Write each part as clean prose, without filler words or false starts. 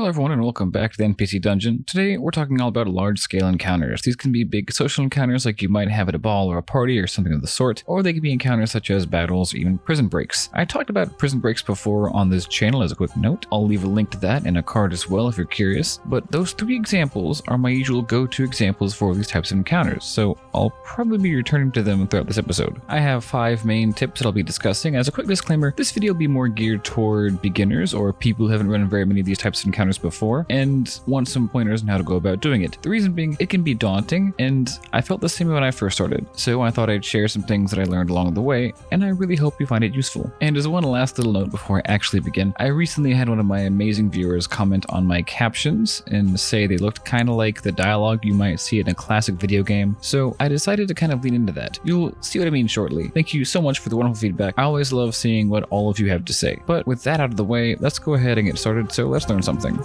Hello everyone and welcome back to the NPC Dungeon. Today we're talking all about large-scale encounters. These can be big social encounters like you might have at a ball or a party or something of the sort, or they can be encounters such as battles or even prison breaks. I talked about prison breaks before on this channel as a quick note. I'll leave a link to that and a card as well if you're curious, but those three examples are my usual go-to examples for these types of encounters, so I'll probably be returning to them throughout this episode. I have 5 main tips that I'll be discussing. As a quick disclaimer, this video will be more geared toward beginners or people who haven't run very many of these types of encounters before and want some pointers on how to go about doing it. The reason being, it can be daunting, and I felt the same when I first started, so I thought I'd share some things that I learned along the way, and I really hope you find it useful. And as one last little note before I actually begin, I recently had one of my amazing viewers comment on my captions and say they looked kind of like the dialogue you might see in a classic video game, so I decided to kind of lean into that. You'll see what I mean shortly. Thank you so much for the wonderful feedback. I always love seeing what all of you have to say. But with that out of the way, let's go ahead and get started, so let's learn something.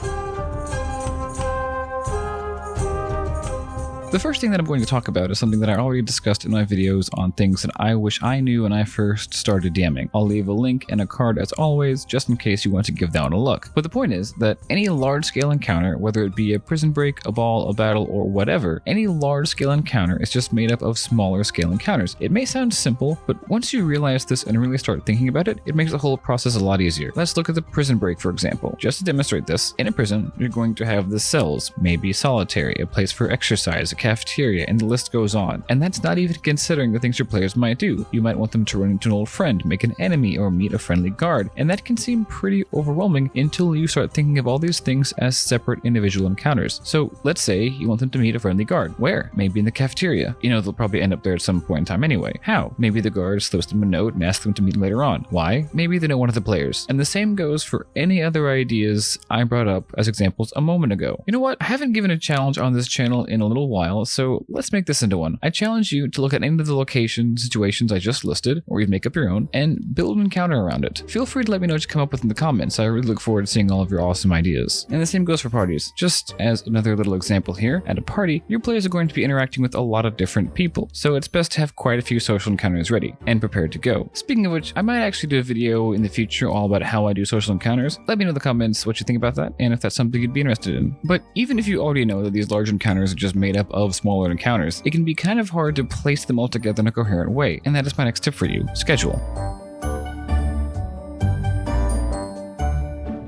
The first thing that I'm going to talk about is something that I already discussed in my videos on things that I wish I knew when I first started DMing. I'll leave a link and a card as always, just in case you want to give that one a look. But the point is that any large-scale encounter, whether it be a prison break, a ball, a battle, or whatever, any large-scale encounter is just made up of smaller-scale encounters. It may sound simple, but once you realize this and really start thinking about it, it makes the whole process a lot easier. Let's look at the prison break, for example. Just to demonstrate this, in a prison, you're going to have the cells, maybe solitary, a place for exercise, a cafeteria, and the list goes on. And that's not even considering the things your players might do. You might want them to run into an old friend, make an enemy, or meet a friendly guard. And that can seem pretty overwhelming until you start thinking of all these things as separate individual encounters. So let's say you want them to meet a friendly guard. Where? Maybe in the cafeteria. You know, they'll probably end up there at some point in time anyway. How? Maybe the guard slips them a note and asks them to meet later on. Why? Maybe they know one of the players. And the same goes for any other ideas I brought up as examples a moment ago. You know what? I haven't given a challenge on this channel in a little while, so let's make this into one. I challenge you to look at any of the location situations I just listed, or even make up your own, and build an encounter around it. Feel free to let me know what you come up with in the comments. I really look forward to seeing all of your awesome ideas. And the same goes for parties. Just as another little example here, at a party, your players are going to be interacting with a lot of different people, so it's best to have quite a few social encounters ready and prepared to go. Speaking of which, I might actually do a video in the future all about how I do social encounters. Let me know in the comments what you think about that, and if that's something you'd be interested in. But even if you already know that these large encounters are just made up of smaller encounters, it can be kind of hard to place them all together in a coherent way, and that is my next tip for you: schedule.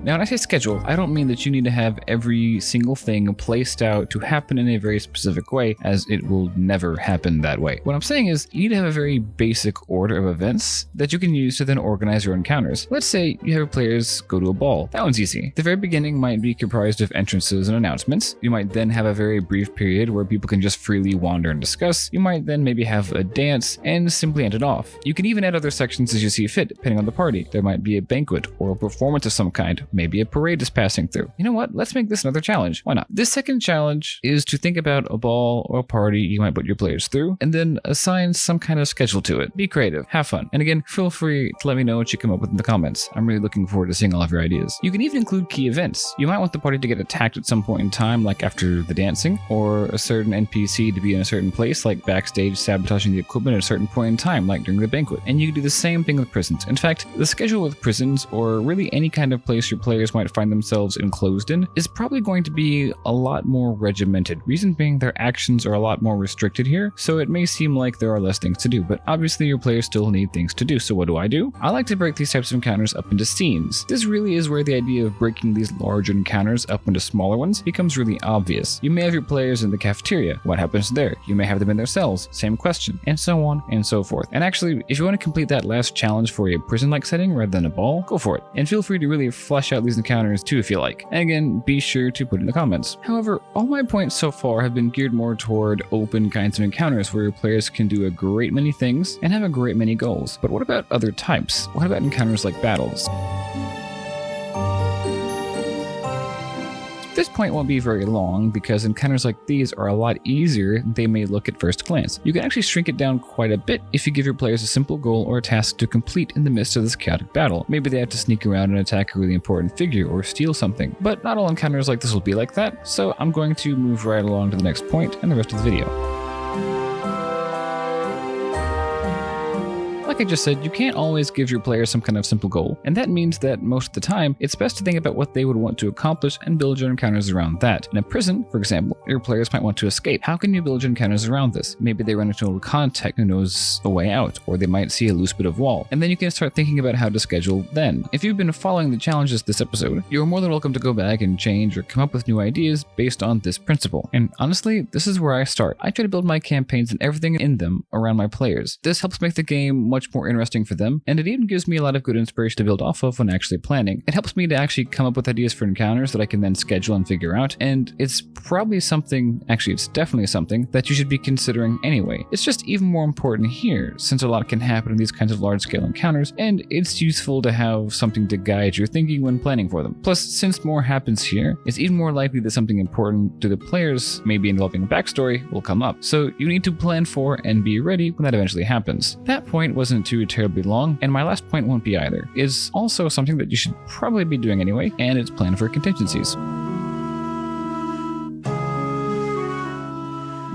Now, when I say schedule, I don't mean that you need to have every single thing placed out to happen in a very specific way, as it will never happen that way. What I'm saying is, you need to have a very basic order of events that you can use to then organize your encounters. Let's say you have your players go to a ball. That one's easy. The very beginning might be comprised of entrances and announcements. You might then have a very brief period where people can just freely wander and discuss. You might then maybe have a dance and simply end it off. You can even add other sections as you see fit, depending on the party. There might be a banquet or a performance of some kind. Maybe a parade is passing through. You know what? Let's make this another challenge. Why not? This second challenge is to think about a ball or a party you might put your players through, and then assign some kind of schedule to it. Be creative. Have fun. And again, feel free to let me know what you come up with in the comments. I'm really looking forward to seeing all of your ideas. You can even include key events. You might want the party to get attacked at some point in time, like after the dancing, or a certain NPC to be in a certain place, like backstage sabotaging the equipment at a certain point in time, like during the banquet. And you can do the same thing with prisons. In fact, the schedule with prisons, or really any kind of place your players might find themselves enclosed in, is probably going to be a lot more regimented. Reason being, their actions are a lot more restricted here, so it may seem like there are less things to do, but obviously your players still need things to do. So what do? I like to break these types of encounters up into scenes. This really is where the idea of breaking these larger encounters up into smaller ones becomes really obvious. You may have your players in the cafeteria. What happens there? You may have them in their cells. Same question, and so on and so forth. And actually, if you want to complete that last challenge for a prison-like setting rather than a ball, go for it. And feel free to really flesh out these encounters too if you like. And again, be sure to put in the comments. However, all my points so far have been geared more toward open kinds of encounters where your players can do a great many things and have a great many goals. But what about other types? What about encounters like battles? This point won't be very long because encounters like these are a lot easier than they may look at first glance. You can actually shrink it down quite a bit if you give your players a simple goal or a task to complete in the midst of this chaotic battle. Maybe they have to sneak around and attack a really important figure or steal something, but not all encounters like this will be like that, so I'm going to move right along to the next point and the rest of the video. Like I just said, you can't always give your players some kind of simple goal, and that means that most of the time, it's best to think about what they would want to accomplish and build your encounters around that. In a prison, for example, your players might want to escape. How can you build your encounters around this? Maybe they run into a contact who knows a way out, or they might see a loose bit of wall, and then you can start thinking about how to schedule then. If you've been following the challenges this episode, you're more than welcome to go back and change or come up with new ideas based on this principle. And honestly, this is where I start. I try to build my campaigns and everything in them around my players. This helps make the game much more interesting for them, and it even gives me a lot of good inspiration to build off of when actually planning. It helps me to actually come up with ideas for encounters that I can then schedule and figure out, and it's probably something, actually it's definitely something, that you should be considering anyway. It's just even more important here, since a lot can happen in these kinds of large-scale encounters, and it's useful to have something to guide your thinking when planning for them. Plus, since more happens here, it's even more likely that something important to the players, maybe involving a backstory, will come up. So you need to plan for and be ready when that eventually happens. That point wasn't too terribly long, and my last point won't be either. It's also something that you should probably be doing anyway, and it's plan for contingencies.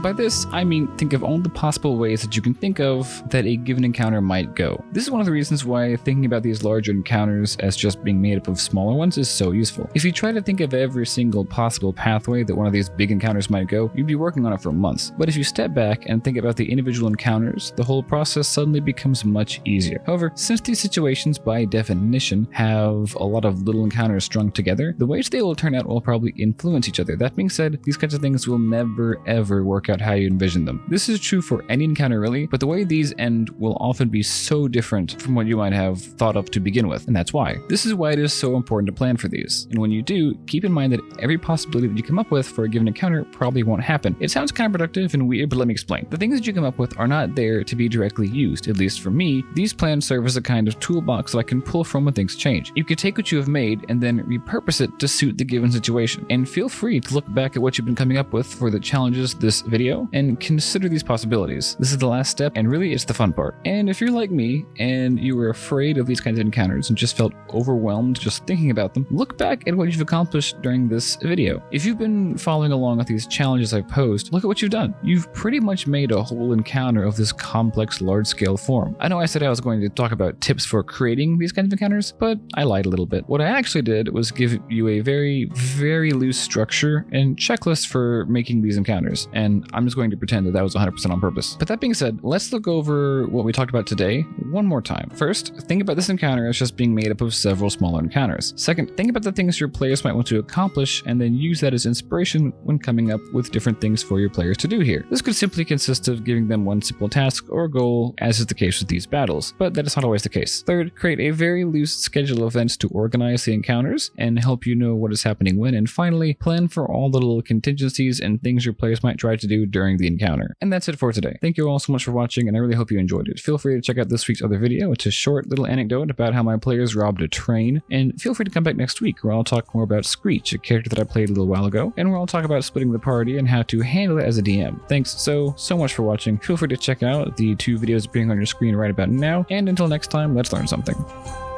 By this, I mean think of all the possible ways that you can think of that a given encounter might go. This is one of the reasons why thinking about these larger encounters as just being made up of smaller ones is so useful. If you try to think of every single possible pathway that one of these big encounters might go, you'd be working on it for months. But if you step back and think about the individual encounters, the whole process suddenly becomes much easier. However, since these situations by definition have a lot of little encounters strung together, the ways they will turn out will probably influence each other. That being said, these kinds of things will never ever work out how you envision them. This is true for any encounter really, but the way these end will often be so different from what you might have thought of to begin with, and that's why. This is why it is so important to plan for these. And when you do, keep in mind that every possibility that you come up with for a given encounter probably won't happen. It sounds counterproductive and weird, but let me explain. The things that you come up with are not there to be directly used. At least for me, these plans serve as a kind of toolbox that I can pull from when things change. You can take what you have made and then repurpose it to suit the given situation. And feel free to look back at what you've been coming up with for the challenges this video and consider these possibilities. This is the last step, and really it's the fun part. And if you're like me and you were afraid of these kinds of encounters and just felt overwhelmed just thinking about them, look back at what you've accomplished during this video. If you've been following along with these challenges I've posed, look at what you've done. You've pretty much made a whole encounter of this complex large-scale form. I know I said I was going to talk about tips for creating these kinds of encounters, but I lied a little bit. What I actually did was give you a very, very loose structure and checklist for making these encounters, and I'm just going to pretend that was 100% on purpose. But that being said, let's look over what we talked about today one more time. First, think about this encounter as just being made up of several smaller encounters. Second, think about the things your players might want to accomplish and then use that as inspiration when coming up with different things for your players to do here. This could simply consist of giving them one simple task or goal, as is the case with these battles, but that is not always the case. Third, create a very loose schedule of events to organize the encounters and help you know what is happening when. And finally, plan for all the little contingencies and things your players might try to do during the encounter. And that's it for today. Thank you all so much for watching, and I really hope you enjoyed it. Feel free to check out this week's other video. It's a short little anecdote about how my players robbed a train, and feel free to come back next week where I'll talk more about Screech, a character that I played a little while ago, and where I'll talk about splitting the party and how to handle it as a DM. Thanks so much for watching. Feel free to check out the 2 videos appearing on your screen right about now, and until next time, let's learn something.